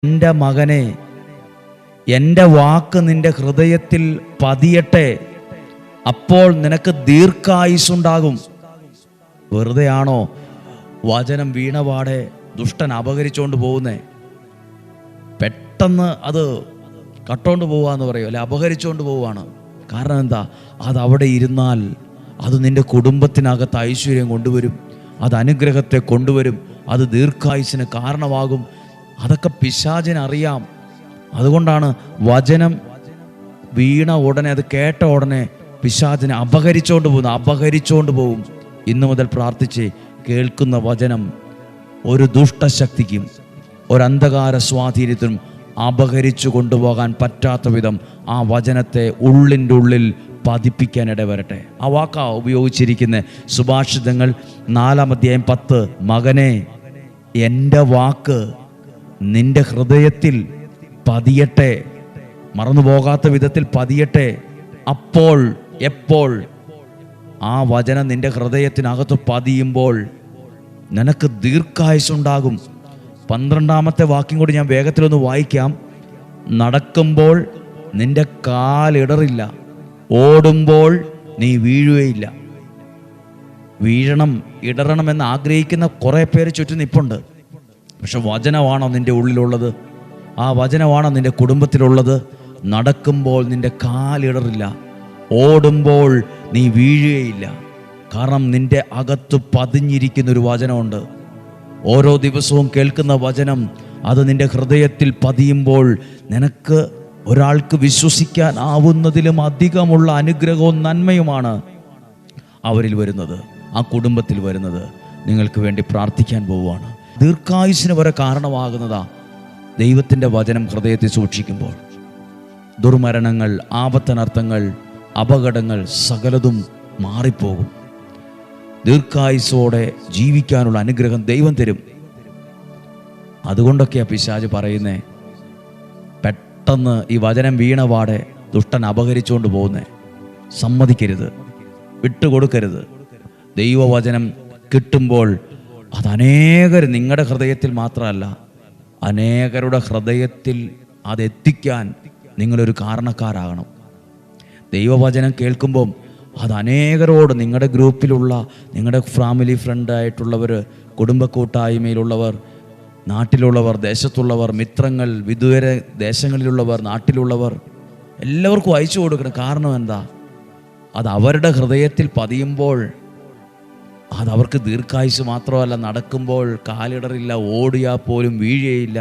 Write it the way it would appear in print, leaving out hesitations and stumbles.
എൻ്റെ മകനെ, എൻ്റെ വാക്ക് നിന്റെ ഹൃദയത്തിൽ പതിയട്ടെ, അപ്പോൾ നിനക്ക് ദീർഘായുസ്സുണ്ടാകും. വെറുതെയാണോ വചനം വീണപാടെ ദുഷ്ടൻ അപഹരിച്ചുകൊണ്ട് പോകുന്നേ? പെട്ടെന്ന് അത് കട്ടോണ്ട് പോവാന്ന് പറയും, അല്ലെ അപഹരിച്ചുകൊണ്ട് പോവുകയാണ്. കാരണം എന്താ? അതവിടെ ഇരുന്നാൽ അത് നിന്റെ കുടുംബത്തിനകത്ത് ഐശ്വര്യം കൊണ്ടുവരും, അത് അനുഗ്രഹത്തെ കൊണ്ടുവരും, അത് ദീർഘായുസ്സിന് കാരണമാകും. അതൊക്കെ പിശാചിനറിയാം. അതുകൊണ്ടാണ് വചനം വീണ ഉടനെ, അത് കേട്ട ഉടനെ പിശാചിനെ അപഹരിച്ചുകൊണ്ട് പോകും. ഇന്നു മുതൽ പ്രാർത്ഥിച്ച് കേൾക്കുന്ന വചനം ഒരു ദുഷ്ടശക്തിക്കും ഒരു അന്ധകാര സ്വാധീനത്തിനും അപഹരിച്ചു കൊണ്ടുപോകാൻ പറ്റാത്ത വിധം ആ വചനത്തെ ഉള്ളിൻ്റെ ഉള്ളിൽ പതിപ്പിക്കാൻ ഇടവരട്ടെ. ആ വാക്കാ ഉപയോഗിച്ചിരിക്കുന്ന സുഭാഷിതങ്ങൾ 4:10. മകനെ, എൻ്റെ വാക്ക് നിന്റെ ഹൃദയത്തിൽ പതിയട്ടെ, മറന്നുപോകാത്ത വിധത്തിൽ പതിയട്ടെ. അപ്പോൾ എപ്പോൾ ആ വചനം നിന്റെ ഹൃദയത്തിനകത്ത് പതിയുമ്പോൾ നിനക്ക് ദീർഘായുസ്സുണ്ടാകും. 12ാമത്തെ വാക്യം കൂടി ഞാൻ വേഗത്തിലൊന്ന് വായിക്കാം. നടക്കുമ്പോൾ നിന്റെ കാലിടറില്ല, ഓടുമ്പോൾ നീ വീഴുകയില്ല. ഇടറണമെന്ന് ആഗ്രഹിക്കുന്ന കുറേ പേര് ചുറ്റും നിൽപ്പുണ്ട്. പക്ഷെ വചനമാണോ നിൻ്റെ ഉള്ളിലുള്ളത്? ആ വചനമാണോ നിൻ്റെ കുടുംബത്തിലുള്ളത്? നടക്കുമ്പോൾ നിൻ്റെ കാലിടറില്ല, ഓടുമ്പോൾ നീ വീഴുകയില്ല. കാരണം നിൻ്റെ അകത്ത് പതിഞ്ഞിരിക്കുന്നൊരു വചനമുണ്ട്. ഓരോ ദിവസവും കേൾക്കുന്ന വചനം അത് നിൻ്റെ ഹൃദയത്തിൽ പതിയുമ്പോൾ നിനക്ക് ഒരാൾക്ക് വിശ്വസിക്കാൻ ആവുന്നതിലും അധികമുള്ള അനുഗ്രഹവും നന്മയുമാണ് അവരിൽ വരുന്നത്, ആ കുടുംബത്തിൽ വരുന്നത്. നിങ്ങൾക്ക് വേണ്ടി പ്രാർത്ഥിക്കാൻ പോവുകയാണ്. ദീർഘായുസ്സിന് വരെ കാരണമാകുന്നതാ ദൈവത്തിൻ്റെ വചനം ഹൃദയത്തിൽ സൂക്ഷിക്കുമ്പോൾ. ദുർമരണങ്ങൾ, ആപത്തനർത്ഥങ്ങൾ, അപകടങ്ങൾ സകലതും മാറിപ്പോകും. ദീർഘായുസ്സോടെ ജീവിക്കാനുള്ള അനുഗ്രഹം ദൈവം തരും. അതുകൊണ്ടൊക്കെയാണ് പിശാച് പറയുന്നേ, പെട്ടെന്ന് ഈ വചനം വീണപാടെ ദുഷ്ടൻ അപഹരിച്ചുകൊണ്ട് പോകുന്നേ. സമ്മതിക്കരുത്, വിട്ടുകൊടുക്കരുത്. ദൈവവചനം കിട്ടുമ്പോൾ അത് അനേകർ, നിങ്ങളുടെ ഹൃദയത്തിൽ മാത്രമല്ല, അനേകരുടെ ഹൃദയത്തിൽ അതെത്തിക്കാൻ നിങ്ങളൊരു കാരണക്കാരാകണം. ദൈവവചനം കേൾക്കുമ്പം അത് അനേകരോട്, നിങ്ങളുടെ ഗ്രൂപ്പിലുള്ള, നിങ്ങളുടെ ഫാമിലി ഫ്രണ്ടായിട്ടുള്ളവർ, കുടുംബ കൂട്ടായ്മയിലുള്ളവർ, നാട്ടിലുള്ളവർ, ദേശത്തുള്ളവർ, മിത്രങ്ങൾ, വിദൂര ദേശങ്ങളിലുള്ളവർ, നാട്ടിലുള്ളവർ, എല്ലാവർക്കും അയച്ചു കൊടുക്കണം. കാരണം എന്താ? അത് അവരുടെ ഹൃദയത്തിൽ പതിയുമ്പോൾ അതവർക്ക് ദീർഘായുസ് മാത്രമല്ല, നടക്കുമ്പോൾ കാലിടറില്ല, ഓടിയാൽ പോലും വീഴുകയില്ല.